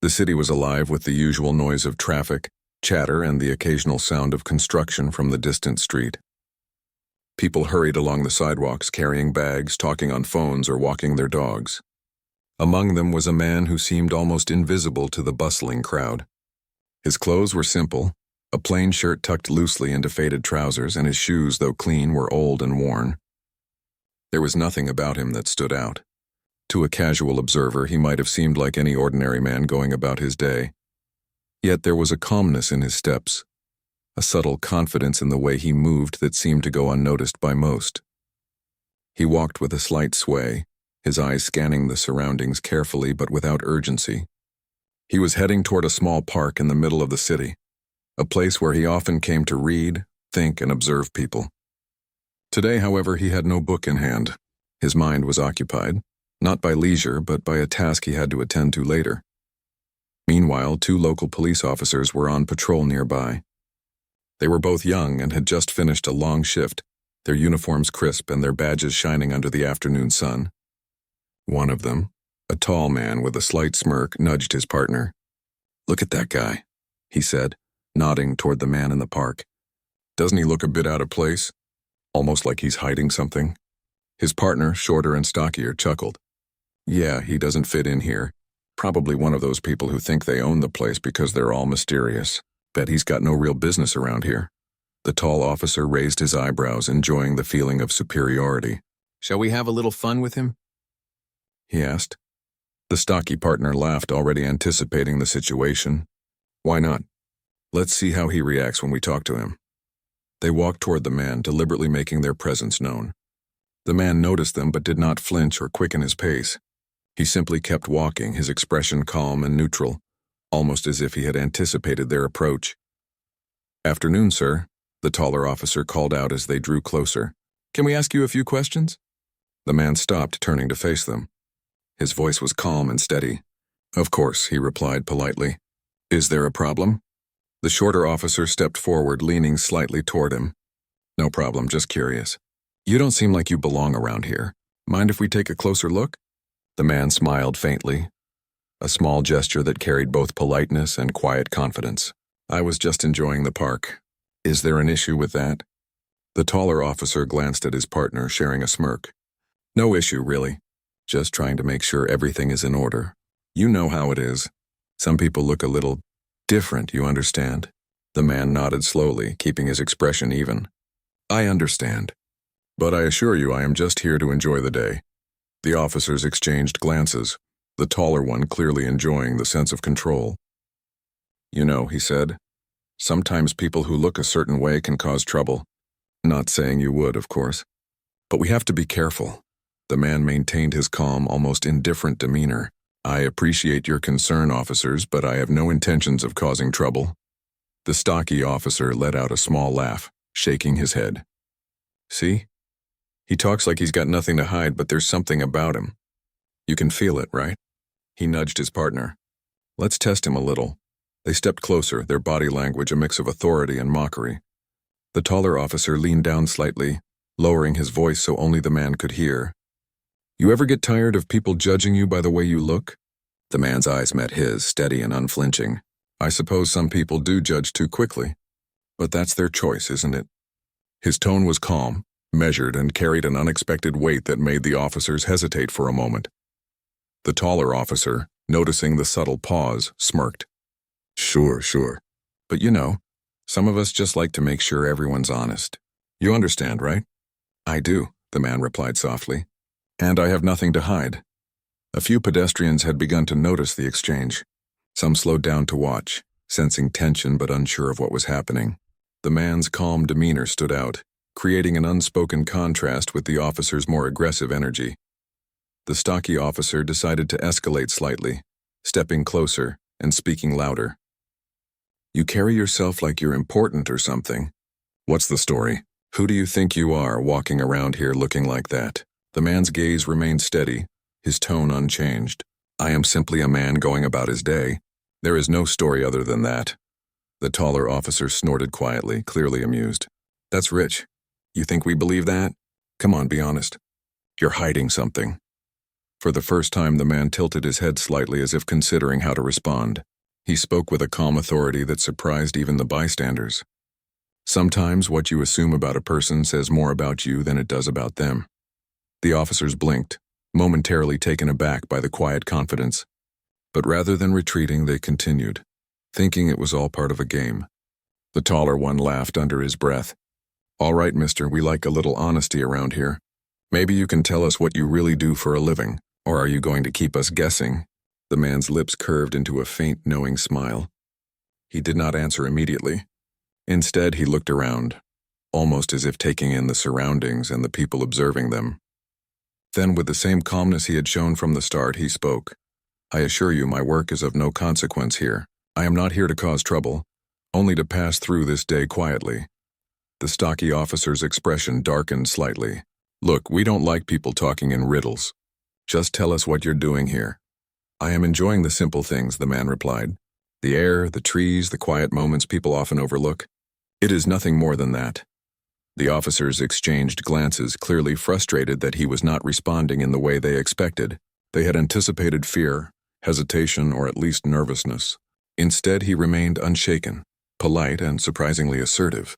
The city was alive with the usual noise of traffic, chatter, and the occasional sound of construction from the distant street. People hurried along the sidewalks carrying bags, talking on phones, or walking their dogs. Among them was a man who seemed almost invisible to the bustling crowd. His clothes were simple, a plain shirt tucked loosely into faded trousers, and his shoes, though clean, were old and worn. There was nothing about him that stood out. To a casual observer, he might have seemed like any ordinary man going about his day. Yet there was a calmness in his steps, a subtle confidence in the way he moved that seemed to go unnoticed by most. He walked with a slight sway, his eyes scanning the surroundings carefully but without urgency. He was heading toward a small park in the middle of the city, a place where he often came to read, think, and observe people. Today, however, he had no book in hand. His mind was occupied, not by leisure, but by a task he had to attend to later. Meanwhile, 2 local police officers were on patrol nearby. They were both young and had just finished a long shift, their uniforms crisp and their badges shining under the afternoon sun. One of them, a tall man with a slight smirk, nudged his partner. "Look at that guy," he said, nodding toward the man in the park. "Doesn't he look a bit out of place? Almost like he's hiding something?" His partner, shorter and stockier, chuckled. "Yeah, he doesn't fit in here. Probably one of those people who think they own the place because they're all mysterious. Bet he's got no real business around here." The tall officer raised his eyebrows, enjoying the feeling of superiority. "Shall we have a little fun with him?" he asked. The stocky partner laughed, already anticipating the situation. "Why not? Let's see how he reacts when we talk to him." They walked toward the man, deliberately making their presence known. The man noticed them but did not flinch or quicken his pace. He simply kept walking, his expression calm and neutral, almost as if he had anticipated their approach. "Afternoon, sir," the taller officer called out as they drew closer. "Can we ask you a few questions?" The man stopped, turning to face them. His voice was calm and steady. "Of course," he replied politely. "Is there a problem?" The shorter officer stepped forward, leaning slightly toward him. "No problem, just curious. You don't seem like you belong around here. Mind if we take a closer look?" The man smiled faintly, a small gesture that carried both politeness and quiet confidence. "I was just enjoying the park. Is there an issue with that?" The taller officer glanced at his partner, sharing a smirk. "No issue, really. Just trying to make sure everything is in order. You know how it is. Some people look a little different, you understand?" The man nodded slowly, keeping his expression even. "I understand. But I assure you I am just here to enjoy the day." The officers exchanged glances, the taller one clearly enjoying the sense of control. "You know," he said, "sometimes people who look a certain way can cause trouble. Not saying you would, of course. But we have to be careful." The man maintained his calm, almost indifferent demeanor. "I appreciate your concern, officers, but I have no intentions of causing trouble." The stocky officer let out a small laugh, shaking his head. "See? He talks like he's got nothing to hide, but there's something about him. You can feel it, right?" He nudged his partner. "Let's test him a little." They stepped closer, their body language a mix of authority and mockery. The taller officer leaned down slightly, lowering his voice so only the man could hear. "You ever get tired of people judging you by the way you look?" The man's eyes met his, steady and unflinching. "I suppose some people do judge too quickly. But that's their choice, isn't it?" His tone was calm, measured, and carried an unexpected weight that made the officers hesitate for a moment. The taller officer, noticing the subtle pause, smirked. Sure. But you know, some of us just like to make sure everyone's honest. You understand, right?" "I do," the man replied softly. "And I have nothing to hide." A few pedestrians had begun to notice the exchange. Some slowed down to watch, sensing tension but unsure of what was happening. The man's calm demeanor stood out, creating an unspoken contrast with the officer's more aggressive energy. The stocky officer decided to escalate slightly, stepping closer and speaking louder. "You carry yourself like you're important or something. What's the story? Who do you think you are, walking around here looking like that?" The man's gaze remained steady, his tone unchanged. "I am simply a man going about his day. There is no story other than that." The taller officer snorted quietly, clearly amused. "That's rich. You think we believe that? Come on, be honest. You're hiding something." For the first time, the man tilted his head slightly as if considering how to respond. He spoke with a calm authority that surprised even the bystanders. Sometimes what you assume about a person says more about you than it does about them. The officers blinked, momentarily taken aback by the quiet confidence. But rather than retreating, they continued, thinking it was all part of a game. The taller one laughed under his breath. "All right, mister, we like a little honesty around here. Maybe you can tell us what you really do for a living, or are you going to keep us guessing?" The man's lips curved into a faint, knowing smile. He did not answer immediately. Instead, he looked around, almost as if taking in the surroundings and the people observing them. Then, with the same calmness he had shown from the start, he spoke. "I assure you my work is of no consequence here. I am not here to cause trouble, only to pass through this day quietly." The stocky officer's expression darkened slightly. "Look, we don't like people talking in riddles. Just tell us what you're doing here." "I am enjoying the simple things," the man replied. "The air, the trees, the quiet moments people often overlook. It is nothing more than that." The officers exchanged glances, clearly frustrated that he was not responding in the way they expected. They had anticipated fear, hesitation, or at least nervousness. Instead, he remained unshaken, polite, and surprisingly assertive.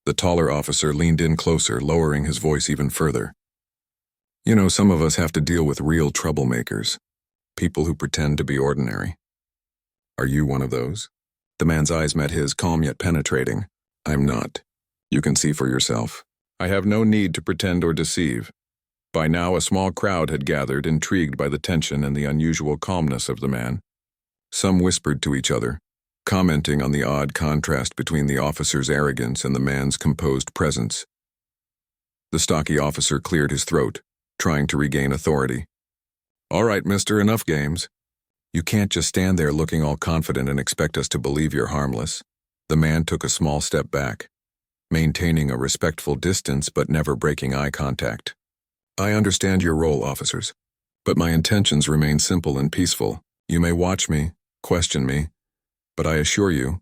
The taller officer leaned in closer, lowering his voice even further. "You know, some of us have to deal with real troublemakers, people who pretend to be ordinary. Are you one of those?" The man's eyes met his, calm yet penetrating. "I'm not. You can see for yourself. I have no need to pretend or deceive." By now, a small crowd had gathered, intrigued by the tension and the unusual calmness of the man. Some whispered to each other, commenting on the odd contrast between the officer's arrogance and the man's composed presence. The stocky officer cleared his throat, trying to regain authority. "All right, mister, enough games. You can't just stand there looking all confident and expect us to believe you're harmless." The man took a small step back, maintaining a respectful distance but never breaking eye contact. "I understand your role, officers, but my intentions remain simple and peaceful. You may watch me, question me, but I assure you,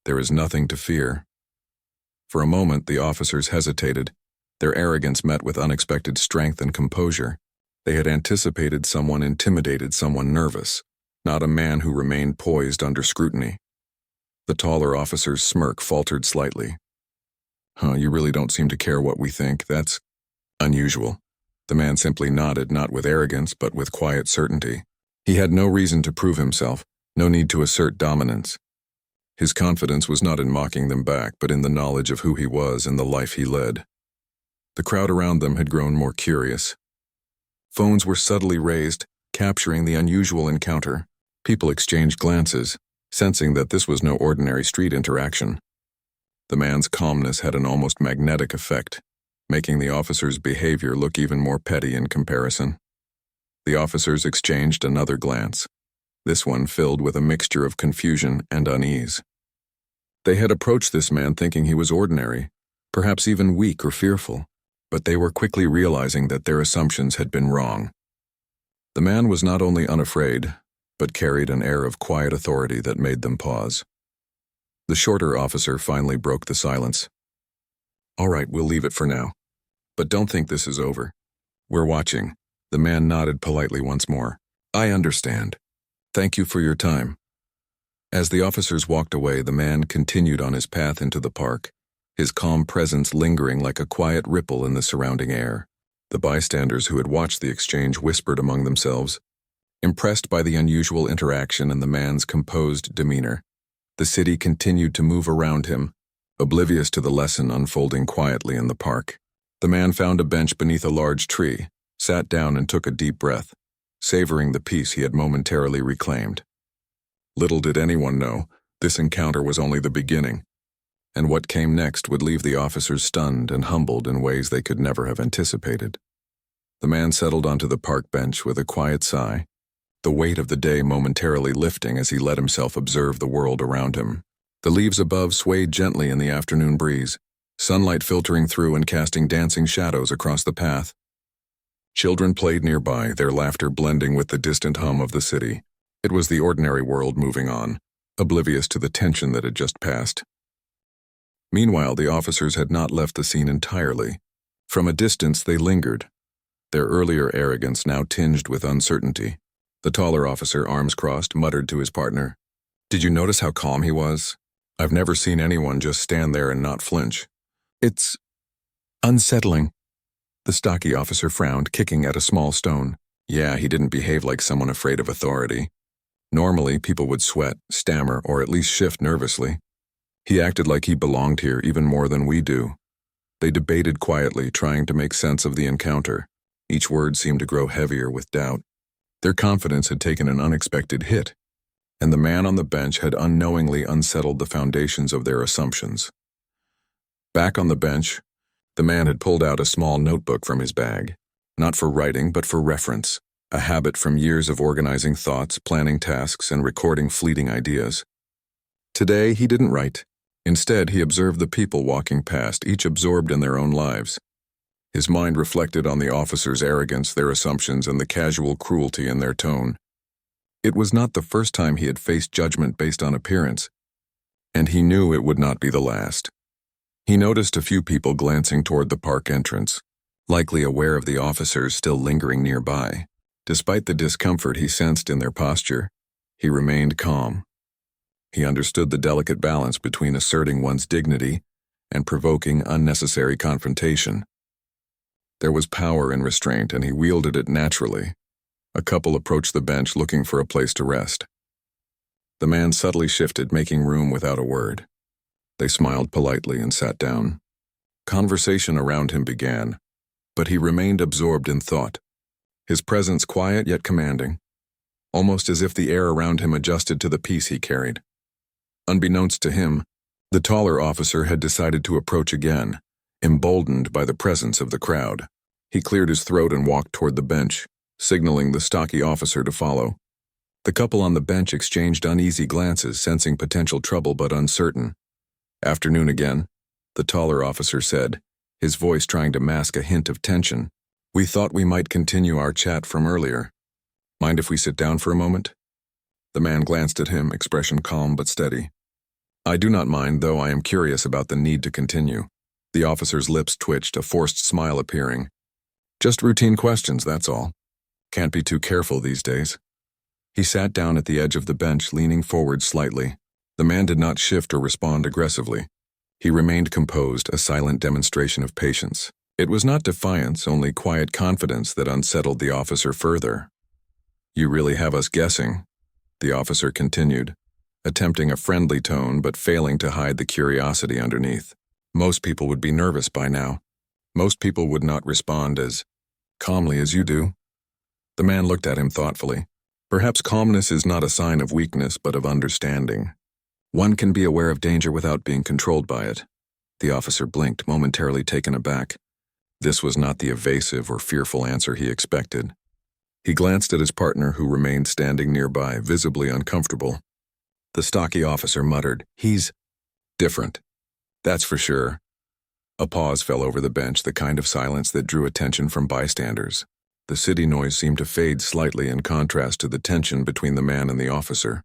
there is nothing to fear." For a moment, the officers hesitated, their arrogance met with unexpected strength and composure. They had anticipated someone intimidated, someone nervous, not a man who remained poised under scrutiny. The taller officer's smirk faltered slightly. You really don't seem to care what we think. That's unusual." The man simply nodded, not with arrogance, but with quiet certainty. He had no reason to prove himself, no need to assert dominance. His confidence was not in mocking them back, but in the knowledge of who he was and the life he led. The crowd around them had grown more curious. Phones were subtly raised, capturing the unusual encounter. People exchanged glances, sensing that this was no ordinary street interaction. The man's calmness had an almost magnetic effect, making the officer's behavior look even more petty in comparison. The officers exchanged another glance, this one filled with a mixture of confusion and unease. They had approached this man thinking he was ordinary, perhaps even weak or fearful, but they were quickly realizing that their assumptions had been wrong. The man was not only unafraid, but carried an air of quiet authority that made them pause. The shorter officer finally broke the silence. "All right, we'll leave it for now. But don't think this is over. We're watching." The man nodded politely once more. "I understand. Thank you for your time." As the officers walked away, the man continued on his path into the park, his calm presence lingering like a quiet ripple in the surrounding air. The bystanders who had watched the exchange whispered among themselves, impressed by the unusual interaction and the man's composed demeanor. The city continued to move around him, oblivious to the lesson unfolding quietly in the park. The man found a bench beneath a large tree, sat down and took a deep breath, savoring the peace he had momentarily reclaimed. Little did anyone know, this encounter was only the beginning, and what came next would leave the officers stunned and humbled in ways they could never have anticipated. The man settled onto the park bench with a quiet sigh, the weight of the day momentarily lifting as he let himself observe the world around him. The leaves above swayed gently in the afternoon breeze, sunlight filtering through and casting dancing shadows across the path. Children played nearby, their laughter blending with the distant hum of the city. It was the ordinary world moving on, oblivious to the tension that had just passed. Meanwhile, the officers had not left the scene entirely. From a distance, they lingered, their earlier arrogance now tinged with uncertainty. The taller officer, arms crossed, muttered to his partner, "Did you notice how calm he was? I've never seen anyone just stand there and not flinch. It's unsettling." The stocky officer frowned, kicking at a small stone. Yeah, he didn't behave like someone afraid of authority. Normally, people would sweat, stammer, or at least shift nervously. He acted like he belonged here even more than we do. They debated quietly, trying to make sense of the encounter. Each word seemed to grow heavier with doubt. Their confidence had taken an unexpected hit, and the man on the bench had unknowingly unsettled the foundations of their assumptions. Back on the bench, the man had pulled out a small notebook from his bag, not for writing but for reference, a habit from years of organizing thoughts, planning tasks, and recording fleeting ideas. Today, he didn't write. Instead, he observed the people walking past, each absorbed in their own lives. His mind reflected on the officers' arrogance, their assumptions, and the casual cruelty in their tone. It was not the first time he had faced judgment based on appearance, and he knew it would not be the last. He noticed a few people glancing toward the park entrance, likely aware of the officers still lingering nearby. Despite the discomfort he sensed in their posture, he remained calm. He understood the delicate balance between asserting one's dignity and provoking unnecessary confrontation. There was power in restraint, and he wielded it naturally. A couple approached the bench looking for a place to rest. The man subtly shifted, making room without a word. They smiled politely and sat down. Conversation around him began, but he remained absorbed in thought, his presence quiet yet commanding, almost as if the air around him adjusted to the peace he carried. Unbeknownst to him, the taller officer had decided to approach again, emboldened by the presence of the crowd. He cleared his throat and walked toward the bench, signaling the stocky officer to follow. The couple on the bench exchanged uneasy glances, sensing potential trouble but uncertain. "Afternoon again," the taller officer said, his voice trying to mask a hint of tension. "We thought we might continue our chat from earlier. Mind if we sit down for a moment?" The man glanced at him, expression calm but steady. "I do not mind, though I am curious about the need to continue." The officer's lips twitched, a forced smile appearing. "Just routine questions, that's all. Can't be too careful these days." He sat down at the edge of the bench, leaning forward slightly. The man did not shift or respond aggressively. He remained composed, a silent demonstration of patience. It was not defiance, only quiet confidence that unsettled the officer further. "You really have us guessing," the officer continued, attempting a friendly tone but failing to hide the curiosity underneath. "Most people would be nervous by now. Most people would not respond as calmly as you do." The man looked at him thoughtfully. "Perhaps calmness is not a sign of weakness but of understanding. One can be aware of danger without being controlled by it." The officer blinked, momentarily taken aback. This was not the evasive or fearful answer he expected. He glanced at his partner, who remained standing nearby, visibly uncomfortable. The stocky officer muttered, "He's different. That's for sure." A pause fell over the bench, the kind of silence that drew attention from bystanders. The city noise seemed to fade slightly in contrast to the tension between the man and the officer.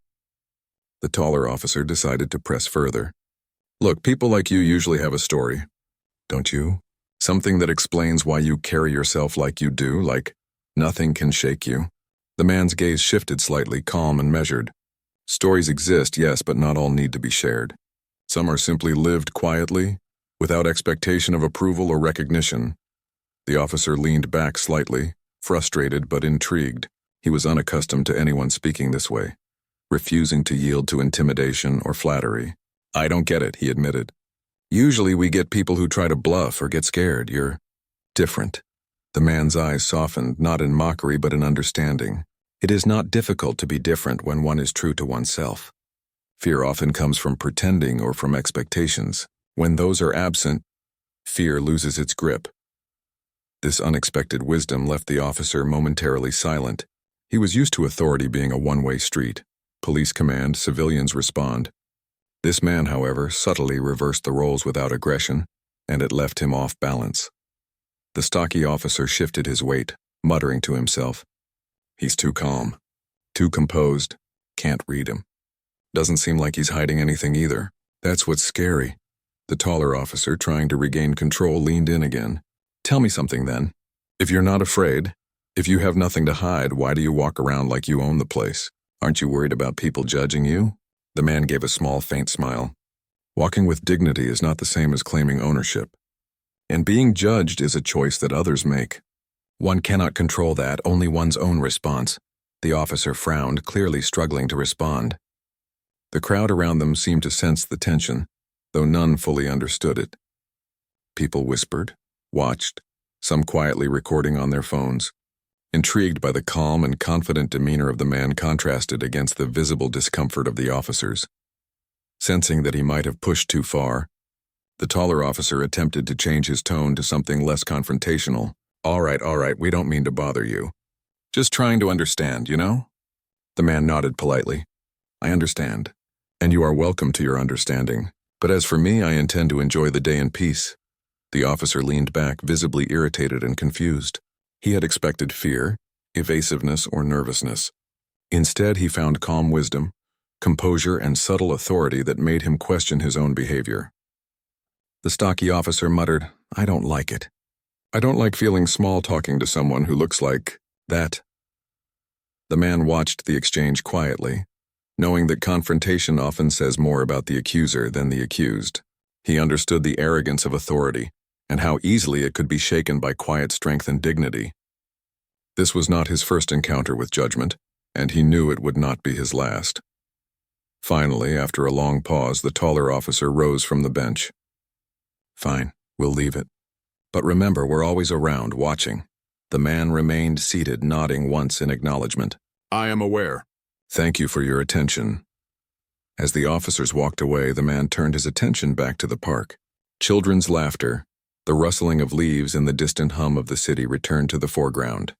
The taller officer decided to press further. "Look, people like you usually have a story, don't you? Something that explains why you carry yourself like you do, like nothing can shake you." The man's gaze shifted slightly, calm and measured. "Stories exist, yes, but not all need to be shared. Some are simply lived quietly, without expectation of approval or recognition." The officer leaned back slightly, frustrated but intrigued. He was unaccustomed to anyone speaking this way, refusing to yield to intimidation or flattery. "I don't get it," he admitted. "Usually we get people who try to bluff or get scared. You're different." The man's eyes softened, not in mockery but in understanding. It is not difficult to be different when one is true to oneself. Fear often comes from pretending or from expectations. When those are absent, fear loses its grip. This unexpected wisdom left the officer momentarily silent. He was used to authority being a one-way street. Police command, civilians respond. This man, however, subtly reversed the roles without aggression, and it left him off balance. The stocky officer shifted his weight, muttering to himself, "He's too calm, too composed, can't read him. Doesn't seem like he's hiding anything either. That's what's scary." The taller officer, trying to regain control, leaned in again. "Tell me something then. If you're not afraid, if you have nothing to hide, why do you walk around like you own the place? Aren't you worried about people judging you? The man gave a small, faint smile. Walking with dignity is not the same as claiming ownership. And being judged is a choice that others make. One cannot control that, only one's own response. The officer frowned, clearly struggling to respond. The crowd around them seemed to sense the tension, though none fully understood it. People whispered, watched, some quietly recording on their phones. Intrigued by the calm and confident demeanor of the man contrasted against the visible discomfort of the officers. Sensing that he might have pushed too far, the taller officer attempted to change his tone to something less confrontational. All right, we don't mean to bother you. Just trying to understand, you know? The man nodded politely. I understand, and you are welcome to your understanding. But as for me, I intend to enjoy the day in peace. The officer leaned back, visibly irritated and confused. He had expected fear, evasiveness, or nervousness. Instead, he found calm wisdom, composure, and subtle authority that made him question his own behavior. The stocky officer muttered, I don't like it. I don't like feeling small talking to someone who looks like that. The man watched the exchange quietly, knowing that confrontation often says more about the accuser than the accused. He understood the arrogance of authority, and how easily it could be shaken by quiet strength and dignity. This was not his first encounter with judgment, and he knew it would not be his last. Finally, after a long pause, the taller officer rose from the bench. Fine, we'll leave it. But remember, we're always around, watching. The man remained seated, nodding once in acknowledgement. I am aware. Thank you for your attention. As the officers walked away, the man turned his attention back to the park. Children's laughter, the rustling of leaves, and the distant hum of the city returned to the foreground.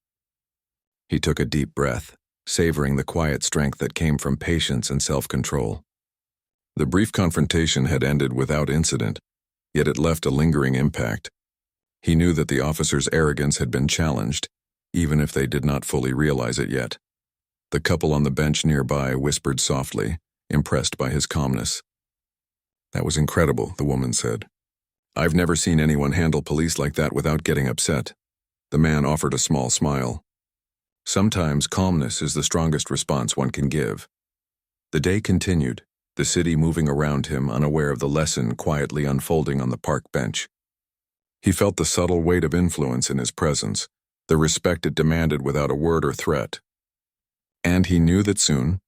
He took a deep breath, savoring the quiet strength that came from patience and self-control. The brief confrontation had ended without incident, yet it left a lingering impact. He knew that the officers' arrogance had been challenged, even if they did not fully realize it yet. The couple on the bench nearby whispered softly, impressed by his calmness. That was incredible, the woman said. I've never seen anyone handle police like that without getting upset. The man offered a small smile. Sometimes calmness is the strongest response one can give. The day continued, the city moving around him, unaware of the lesson quietly unfolding on the park bench. He felt the subtle weight of influence in his presence, the respect it demanded without a word or threat. And he knew that soon,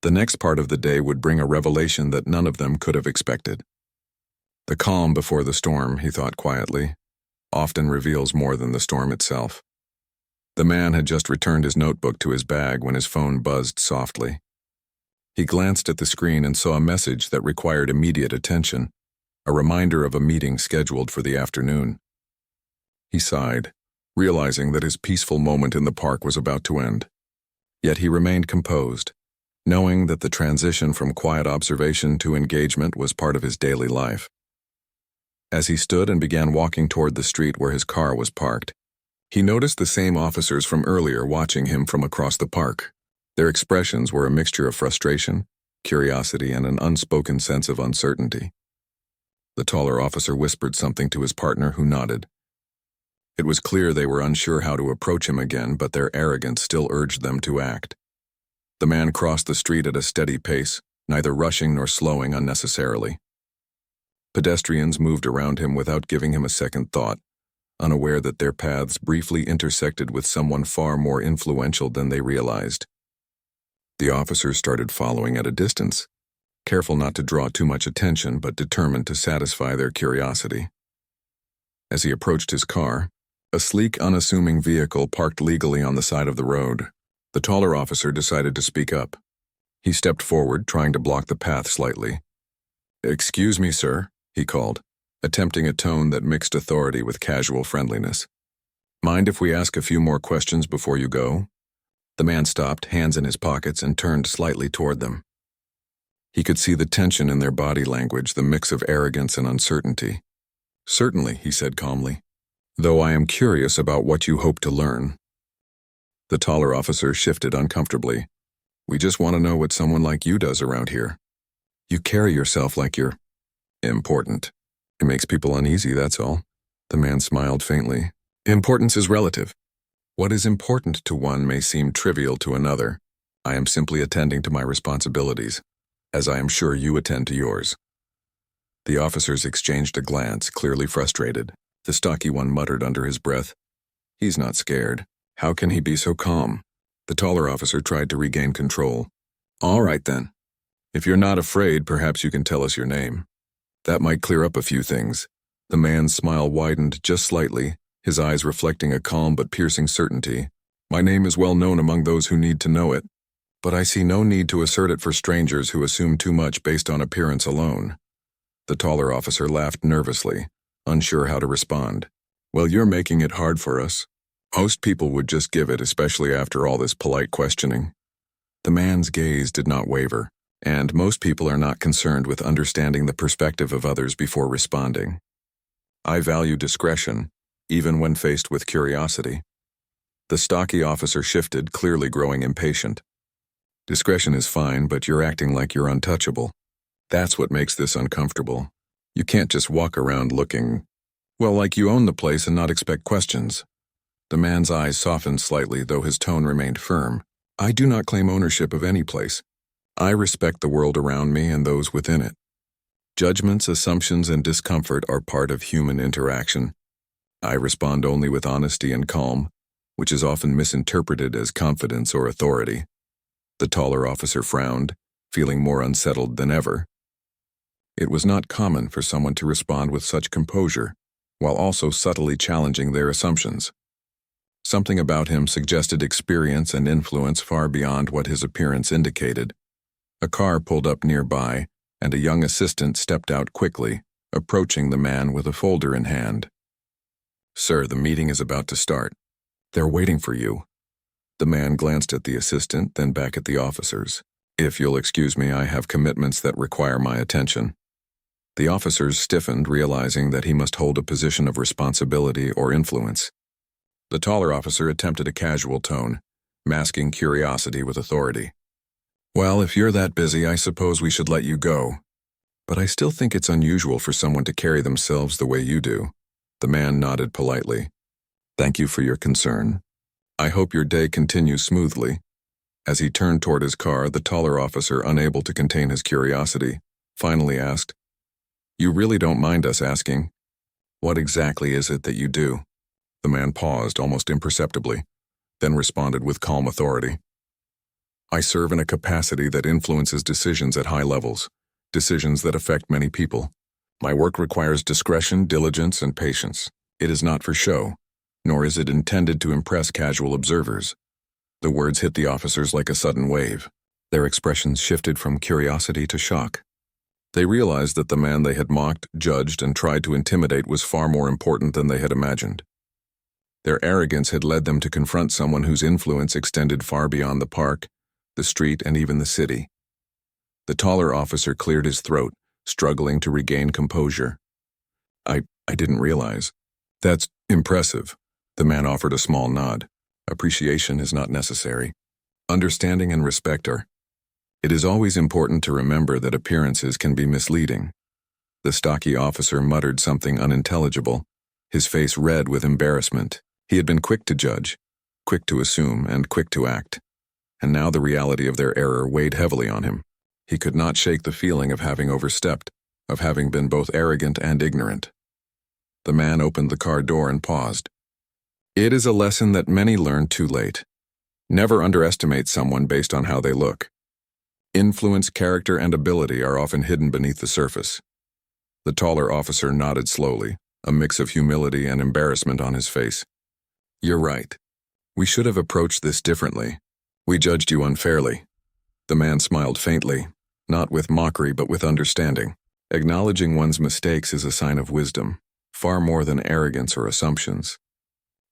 the next part of the day would bring a revelation that none of them could have expected. The calm before the storm, he thought quietly, often reveals more than the storm itself. The man had just returned his notebook to his bag when his phone buzzed softly. He glanced at the screen and saw a message that required immediate attention, a reminder of a meeting scheduled for the afternoon. He sighed, realizing that his peaceful moment in the park was about to end. Yet he remained composed, knowing that the transition from quiet observation to engagement was part of his daily life. As he stood and began walking toward the street where his car was parked, he noticed the same officers from earlier watching him from across the park. Their expressions were a mixture of frustration, curiosity, and an unspoken sense of uncertainty. The taller officer whispered something to his partner, who nodded. It was clear they were unsure how to approach him again, but their arrogance still urged them to act. The man crossed the street at a steady pace, neither rushing nor slowing unnecessarily. Pedestrians moved around him without giving him a second thought, unaware that their paths briefly intersected with someone far more influential than they realized. The officers started following at a distance, careful not to draw too much attention but determined to satisfy their curiosity. As he approached his car, a sleek, unassuming vehicle parked legally on the side of the road. The taller officer decided to speak up. He stepped forward, trying to block the path slightly. "Excuse me, sir," he called, attempting a tone that mixed authority with casual friendliness. "Mind if we ask a few more questions before you go?" The man stopped, hands in his pockets, and turned slightly toward them. He could see the tension in their body language, the mix of arrogance and uncertainty. "Certainly," he said calmly, "though I am curious about what you hope to learn." The taller officer shifted uncomfortably. "We just want to know what someone like you does around here. You carry yourself like you're important. It makes people uneasy, that's all." The man smiled faintly. Importance is relative. What is important to one may seem trivial to another. I am simply attending to my responsibilities, as I am sure you attend to yours. The officers exchanged a glance, clearly frustrated. The stocky one muttered under his breath, "He's not scared. How can he be so calm?" The taller officer tried to regain control. "All right then. If you're not afraid, perhaps you can tell us your name. That might clear up a few things." The man's smile widened just slightly, his eyes reflecting a calm but piercing certainty. "My name is well known among those who need to know it, but I see no need to assert it for strangers who assume too much based on appearance alone." The taller officer laughed nervously, unsure how to respond. "Well, you're making it hard for us. Most people would just give it, especially after all this polite questioning." The man's gaze did not waver, and most people are not concerned with understanding the perspective of others before responding. "I value discretion, even when faced with curiosity." The stocky officer shifted, clearly growing impatient. "Discretion is fine, but you're acting like you're untouchable. That's what makes this uncomfortable. You can't just walk around looking, well, like you own the place and not expect questions." The man's eyes softened slightly, though his tone remained firm. "I do not claim ownership of any place. I respect the world around me and those within it. Judgments, assumptions, and discomfort are part of human interaction. I respond only with honesty and calm, which is often misinterpreted as confidence or authority." The taller officer frowned, feeling more unsettled than ever. It was not common for someone to respond with such composure, while also subtly challenging their assumptions. Something about him suggested experience and influence far beyond what his appearance indicated. A car pulled up nearby, and a young assistant stepped out quickly, approaching the man with a folder in hand. "Sir, the meeting is about to start. They're waiting for you." The man glanced at the assistant, then back at the officers. "If you'll excuse me, I have commitments that require my attention." The officers stiffened, realizing that he must hold a position of responsibility or influence. The taller officer attempted a casual tone, masking curiosity with authority. "Well, if you're that busy, I suppose we should let you go. But I still think it's unusual for someone to carry themselves the way you do." The man nodded politely. "Thank you for your concern. I hope your day continues smoothly." As he turned toward his car, the taller officer, unable to contain his curiosity, finally asked, "You really don't mind us asking, what exactly is it that you do?" The man paused almost imperceptibly, then responded with calm authority. "I serve in a capacity that influences decisions at high levels, decisions that affect many people. My work requires discretion, diligence, and patience. It is not for show, nor is it intended to impress casual observers." The words hit the officers like a sudden wave. Their expressions shifted from curiosity to shock. They realized that the man they had mocked, judged, and tried to intimidate was far more important than they had imagined. Their arrogance had led them to confront someone whose influence extended far beyond the park, the street, and even the city. The taller officer cleared his throat, struggling to regain composure. I didn't realize." "That's impressive." The man offered a small nod. "Appreciation is not necessary. Understanding and respect are. It is always important to remember that appearances can be misleading." The stocky officer muttered something unintelligible, his face red with embarrassment. He had been quick to judge, quick to assume, and quick to act. And now the reality of their error weighed heavily on him. He could not shake the feeling of having overstepped, of having been both arrogant and ignorant. The man opened the car door and paused. "It is a lesson that many learn too late. Never underestimate someone based on how they look. Influence, character, and ability are often hidden beneath the surface." The taller officer nodded slowly, a mix of humility and embarrassment on his face. "You're right. We should have approached this differently. We judged you unfairly." The man smiled faintly, not with mockery but with understanding. Acknowledging one's mistakes is a sign of wisdom, far more than arrogance or assumptions.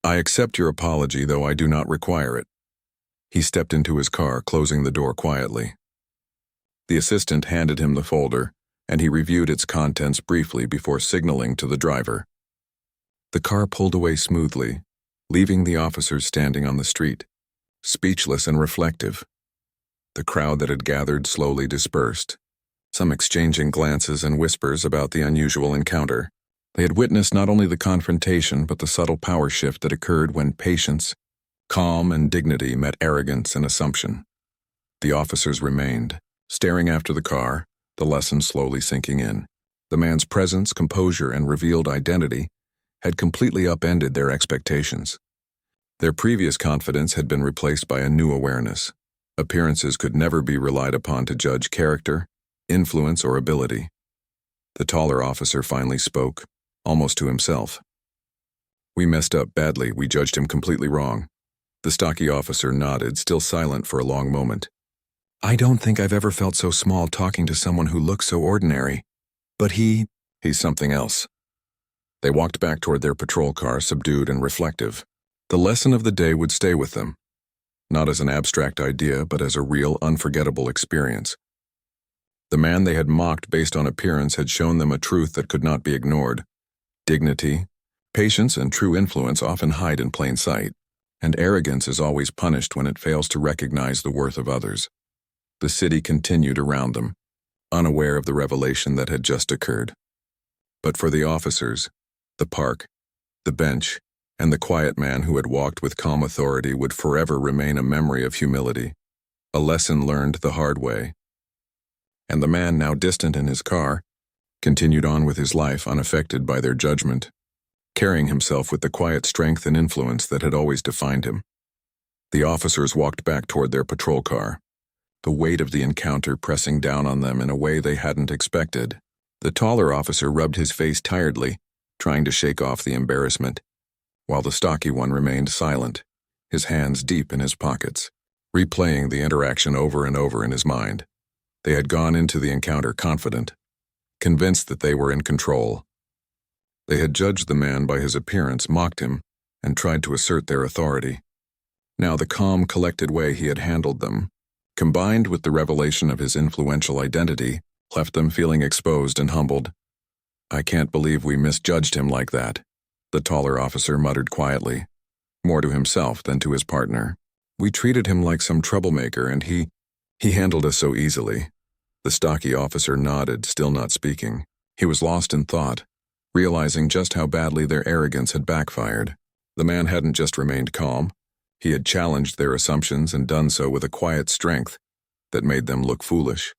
"I accept your apology, though I do not require it." He stepped into his car, closing the door quietly. The assistant handed him the folder, and he reviewed its contents briefly before signaling to the driver. The car pulled away smoothly, leaving the officers standing on the street, speechless and reflective. The crowd that had gathered slowly dispersed, some exchanging glances and whispers about the unusual encounter. They had witnessed not only the confrontation but the subtle power shift that occurred when patience, calm, and dignity met arrogance and assumption. The officers remained, staring after the car, the lesson slowly sinking in. The man's presence, composure, and revealed identity had completely upended their expectations. Their previous confidence had been replaced by a new awareness. Appearances could never be relied upon to judge character, influence, or ability. The taller officer finally spoke, almost to himself. "We messed up badly. We judged him completely wrong." The stocky officer nodded, still silent for a long moment. "I don't think I've ever felt so small talking to someone who looks so ordinary. But he's something else." They walked back toward their patrol car, subdued and reflective. The lesson of the day would stay with them, not as an abstract idea, but as a real, unforgettable experience. The man they had mocked based on appearance had shown them a truth that could not be ignored. Dignity, patience, and true influence often hide in plain sight, and arrogance is always punished when it fails to recognize the worth of others. The city continued around them, unaware of the revelation that had just occurred. But for the officers, the park, the bench, and the quiet man who had walked with calm authority would forever remain a memory of humility, a lesson learned the hard way. And the man, now distant in his car, continued on with his life unaffected by their judgment, carrying himself with the quiet strength and influence that had always defined him. The officers walked back toward their patrol car, the weight of the encounter pressing down on them in a way they hadn't expected. The taller officer rubbed his face tiredly, trying to shake off the embarrassment, while the stocky one remained silent, his hands deep in his pockets, replaying the interaction over and over in his mind. They had gone into the encounter confident, convinced that they were in control. They had judged the man by his appearance, mocked him, and tried to assert their authority. Now the calm, collected way he had handled them, combined with the revelation of his influential identity, left them feeling exposed and humbled. "I can't believe we misjudged him like that," the taller officer muttered quietly, more to himself than to his partner. "We treated him like some troublemaker, and he handled us so easily." The stocky officer nodded, still not speaking. He was lost in thought, realizing just how badly their arrogance had backfired. The man hadn't just remained calm. He had challenged their assumptions and done so with a quiet strength that made them look foolish.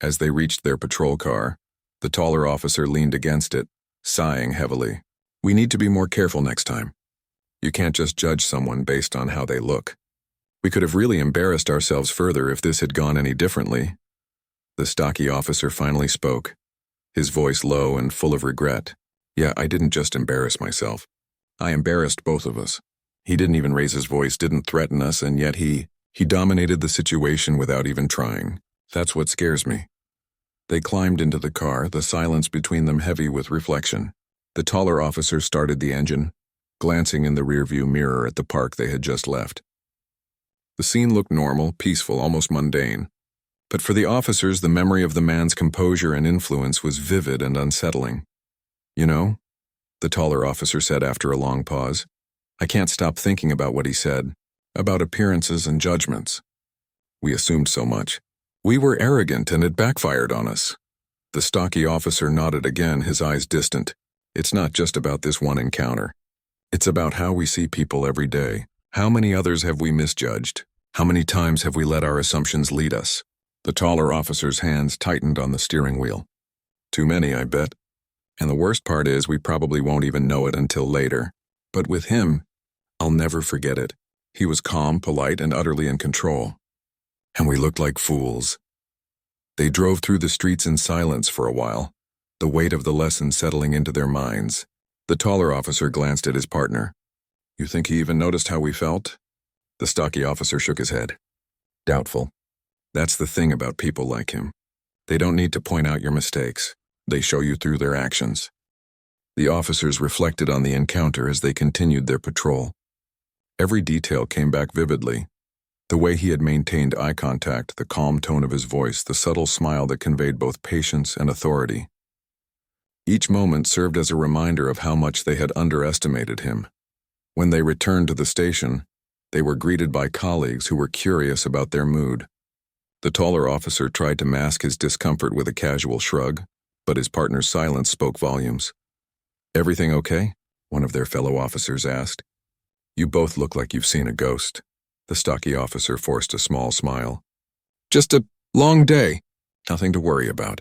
As they reached their patrol car, the taller officer leaned against it, sighing heavily. "We need to be more careful next time. You can't just judge someone based on how they look. We could have really embarrassed ourselves further if this had gone any differently." The stocky officer finally spoke, his voice low and full of regret. "Yeah, I didn't just embarrass myself. I embarrassed both of us. He didn't even raise his voice, didn't threaten us, and yet he dominated the situation without even trying. That's what scares me." They climbed into the car, the silence between them heavy with reflection. The taller officer started the engine, glancing in the rearview mirror at the park they had just left. The scene looked normal, peaceful, almost mundane. But for the officers, the memory of the man's composure and influence was vivid and unsettling. "You know," the taller officer said after a long pause, "I can't stop thinking about what he said, about appearances and judgments. We assumed so much. We were arrogant and it backfired on us." The stocky officer nodded again, his eyes distant. "It's not just about this one encounter. It's about how we see people every day. How many others have we misjudged? How many times have we let our assumptions lead us?" The taller officer's hands tightened on the steering wheel. "Too many, I bet. And the worst part is we probably won't even know it until later. But with him, I'll never forget it. He was calm, polite, and utterly in control. And we looked like fools." They drove through the streets in silence for a while, the weight of the lesson settling into their minds. The taller officer glanced at his partner. "You think he even noticed how we felt?" The stocky officer shook his head. "Doubtful. That's the thing about people like him. They don't need to point out your mistakes. They show you through their actions." The officers reflected on the encounter as they continued their patrol. Every detail came back vividly. The way he had maintained eye contact, the calm tone of his voice, the subtle smile that conveyed both patience and authority. Each moment served as a reminder of how much they had underestimated him. When they returned to the station, they were greeted by colleagues who were curious about their mood. The taller officer tried to mask his discomfort with a casual shrug, but his partner's silence spoke volumes. "Everything okay?" one of their fellow officers asked. "You both look like you've seen a ghost." The stocky officer forced a small smile. "Just a long day. Nothing to worry about."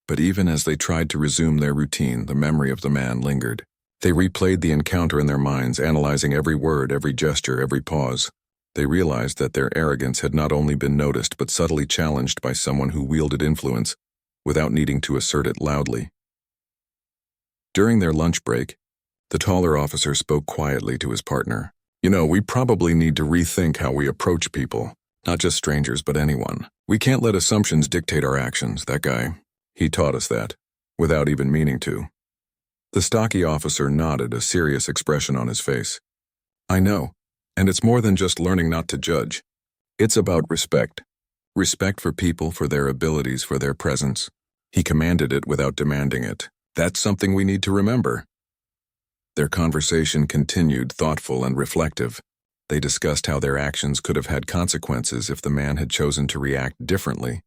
But even as they tried to resume their routine, the memory of the man lingered. They replayed the encounter in their minds, analyzing every word, every gesture, every pause. They realized that their arrogance had not only been noticed but subtly challenged by someone who wielded influence without needing to assert it loudly. During their lunch break, the taller officer spoke quietly to his partner. We probably need to rethink how we approach people, not just strangers but anyone. We can't let assumptions dictate our actions. That guy, he taught us that, without even meaning to." The stocky officer nodded, a serious expression on his face. "I know, and it's more than just learning not to judge. It's about respect. Respect for people, for their abilities, for their presence." He commanded it without demanding it. "That's something we need to remember." Their conversation continued, thoughtful and reflective. They discussed how their actions could have had consequences if the man had chosen to react differently.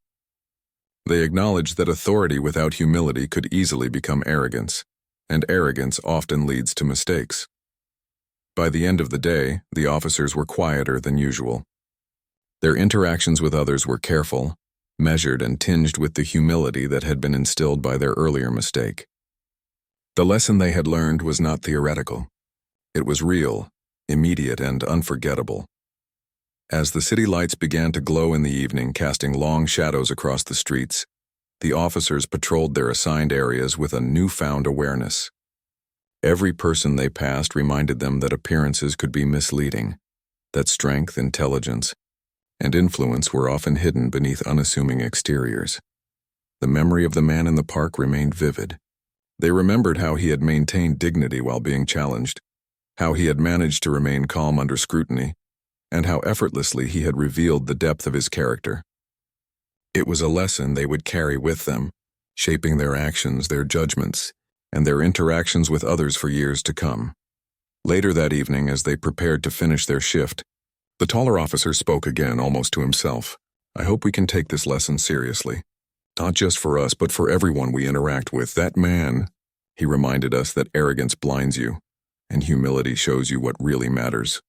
They acknowledged that authority without humility could easily become arrogance, and arrogance often leads to mistakes. By the end of the day, the officers were quieter than usual. Their interactions with others were careful, measured, and tinged with the humility that had been instilled by their earlier mistake. The lesson they had learned was not theoretical. It was real, immediate, and unforgettable. As the city lights began to glow in the evening, casting long shadows across the streets, the officers patrolled their assigned areas with a newfound awareness. Every person they passed reminded them that appearances could be misleading, that strength, intelligence, and influence were often hidden beneath unassuming exteriors. The memory of the man in the park remained vivid. They remembered how he had maintained dignity while being challenged, how he had managed to remain calm under scrutiny, and how effortlessly he had revealed the depth of his character. It was a lesson they would carry with them, shaping their actions, their judgments, and their interactions with others for years to come. Later that evening, as they prepared to finish their shift, the taller officer spoke again, almost to himself. "I hope we can take this lesson seriously. Not just for us, but for everyone we interact with. That man," he reminded us, "that arrogance blinds you, and humility shows you what really matters."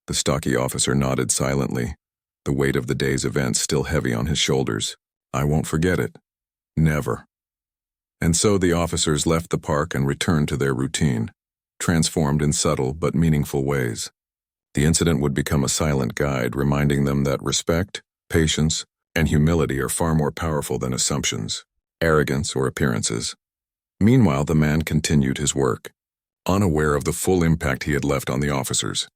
The stocky officer nodded silently, the weight of the day's events still heavy on his shoulders. "I won't forget it. Never." And so the officers left the park and returned to their routine, transformed in subtle but meaningful ways. The incident would become a silent guide, reminding them that respect, patience, and humility are far more powerful than assumptions, arrogance, or appearances. Meanwhile, the man continued his work, unaware of the full impact he had left on the officers.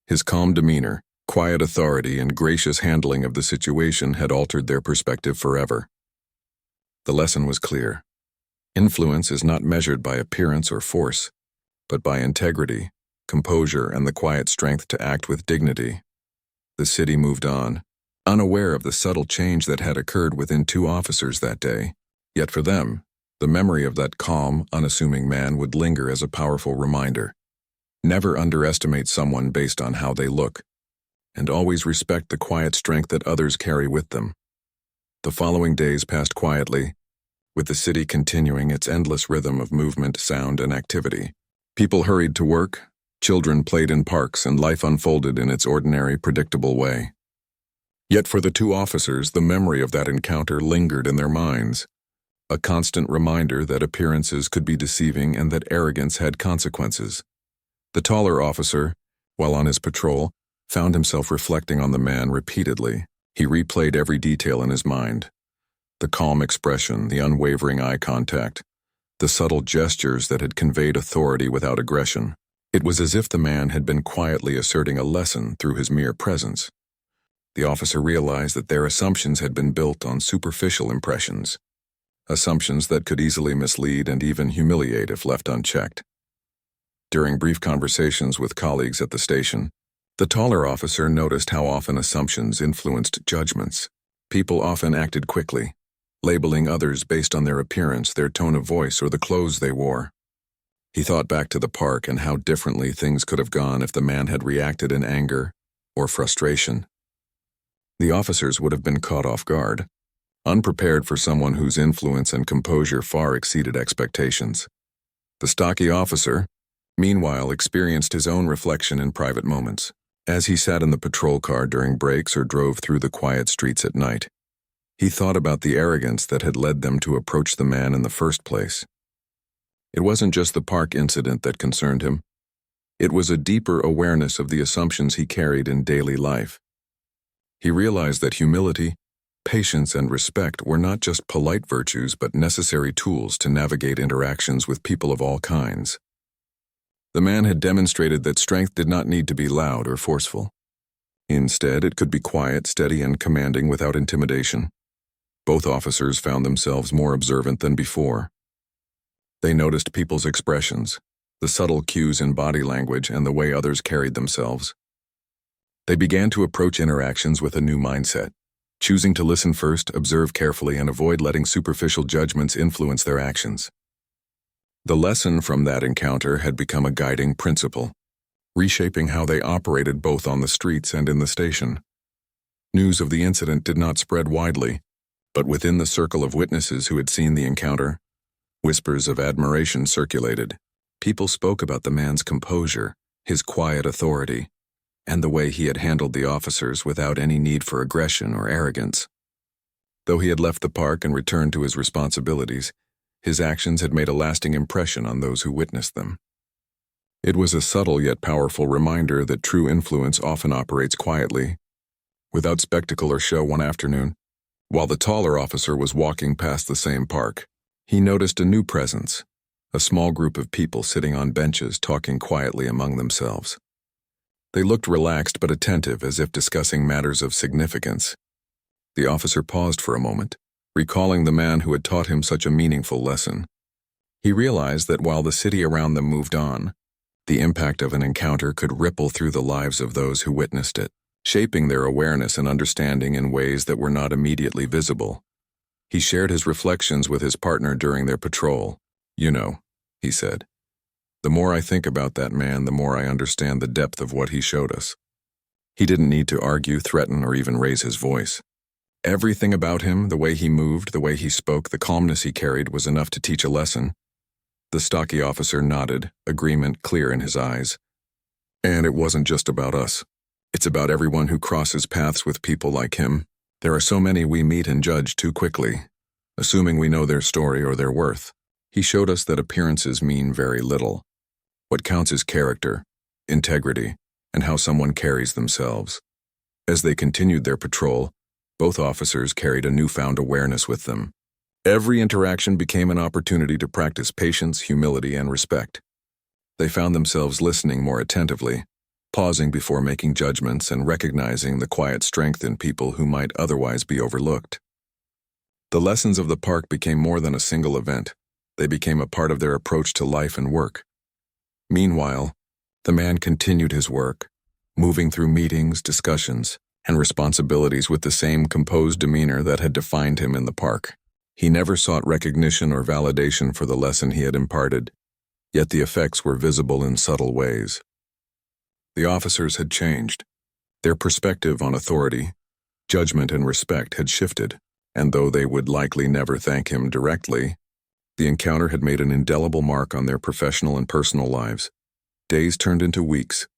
His calm demeanor, quiet authority, and gracious handling of the situation had altered their perspective forever. The lesson was clear. Influence is not measured by appearance or force, but by integrity, composure, and the quiet strength to act with dignity. The city moved on, unaware of the subtle change that had occurred within two officers that day. Yet for them, the memory of that calm, unassuming man would linger as a powerful reminder. Never underestimate someone based on how they look, and always respect the quiet strength that others carry with them. The following days passed quietly, with the city continuing its endless rhythm of movement, sound, and activity. People hurried to work, children played in parks, and life unfolded in its ordinary, predictable way. Yet for the two officers, the memory of that encounter lingered in their minds, a constant reminder that appearances could be deceiving and that arrogance had consequences. The taller officer, while on his patrol, found himself reflecting on the man repeatedly. He replayed every detail in his mind. The calm expression, the unwavering eye contact, the subtle gestures that had conveyed authority without aggression. It was as if the man had been quietly asserting a lesson through his mere presence. The officer realized that their assumptions had been built on superficial impressions, assumptions that could easily mislead and even humiliate if left unchecked. During brief conversations with colleagues at the station, the taller officer noticed how often assumptions influenced judgments. People often acted quickly, labeling others based on their appearance, their tone of voice, or the clothes they wore. He thought back to the park and how differently things could have gone if the man had reacted in anger or frustration. The officers would have been caught off guard, unprepared for someone whose influence and composure far exceeded expectations. The stocky officer, meanwhile, experienced his own reflection in private moments, as he sat in the patrol car during breaks or drove through the quiet streets at night. He thought about the arrogance that had led them to approach the man in the first place. It wasn't just the park incident that concerned him. It was a deeper awareness of the assumptions he carried in daily life. He realized that humility, patience, and respect were not just polite virtues but necessary tools to navigate interactions with people of all kinds. The man had demonstrated that strength did not need to be loud or forceful. Instead, it could be quiet, steady, and commanding without intimidation. Both officers found themselves more observant than before. They noticed people's expressions, the subtle cues in body language, and the way others carried themselves. They began to approach interactions with a new mindset, choosing to listen first, observe carefully, and avoid letting superficial judgments influence their actions. The lesson from that encounter had become a guiding principle, reshaping how they operated both on the streets and in the station. News of the incident did not spread widely, but within the circle of witnesses who had seen the encounter, whispers of admiration circulated. People spoke about the man's composure, his quiet authority, and the way he had handled the officers without any need for aggression or arrogance. Though he had left the park and returned to his responsibilities, his actions had made a lasting impression on those who witnessed them. It was a subtle yet powerful reminder that true influence often operates quietly, without spectacle or show. One afternoon, while the taller officer was walking past the same park, he noticed a new presence, a small group of people sitting on benches talking quietly among themselves. They looked relaxed but attentive, as if discussing matters of significance. The officer paused for a moment, recalling the man who had taught him such a meaningful lesson. He realized that while the city around them moved on, the impact of an encounter could ripple through the lives of those who witnessed it, shaping their awareness and understanding in ways that were not immediately visible. He shared his reflections with his partner during their patrol. "You know," he said, "the more I think about that man, the more I understand the depth of what he showed us. He didn't need to argue, threaten, or even raise his voice. Everything about him, the way he moved, the way he spoke, the calmness he carried, was enough to teach a lesson." The stocky officer nodded, agreement clear in his eyes. "And it wasn't just about us. It's about everyone who crosses paths with people like him. There are so many we meet and judge too quickly, assuming we know their story or their worth. He showed us that appearances mean very little. What counts is character, integrity, and how someone carries themselves." As they continued their patrol, both officers carried a newfound awareness with them. Every interaction became an opportunity to practice patience, humility, and respect. They found themselves listening more attentively, pausing before making judgments, and recognizing the quiet strength in people who might otherwise be overlooked. The lessons of the park became more than a single event. They became a part of their approach to life and work. Meanwhile, the man continued his work, moving through meetings, discussions, and responsibilities with the same composed demeanor that had defined him in the park. He never sought recognition or validation for the lesson he had imparted, yet the effects were visible in subtle ways. The officers had changed. Their perspective on authority, judgment, and respect had shifted, and though they would likely never thank him directly, the encounter had made an indelible mark on their professional and personal lives. Days turned into weeks,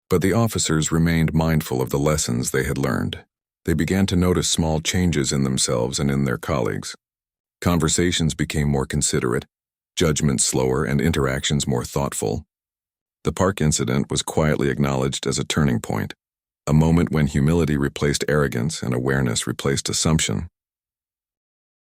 but the officers remained mindful of the lessons they had learned. They began to notice small changes in themselves and in their colleagues. Conversations became more considerate, judgments slower, and interactions more thoughtful. The park incident was quietly acknowledged as a turning point, a moment when humility replaced arrogance and awareness replaced assumption.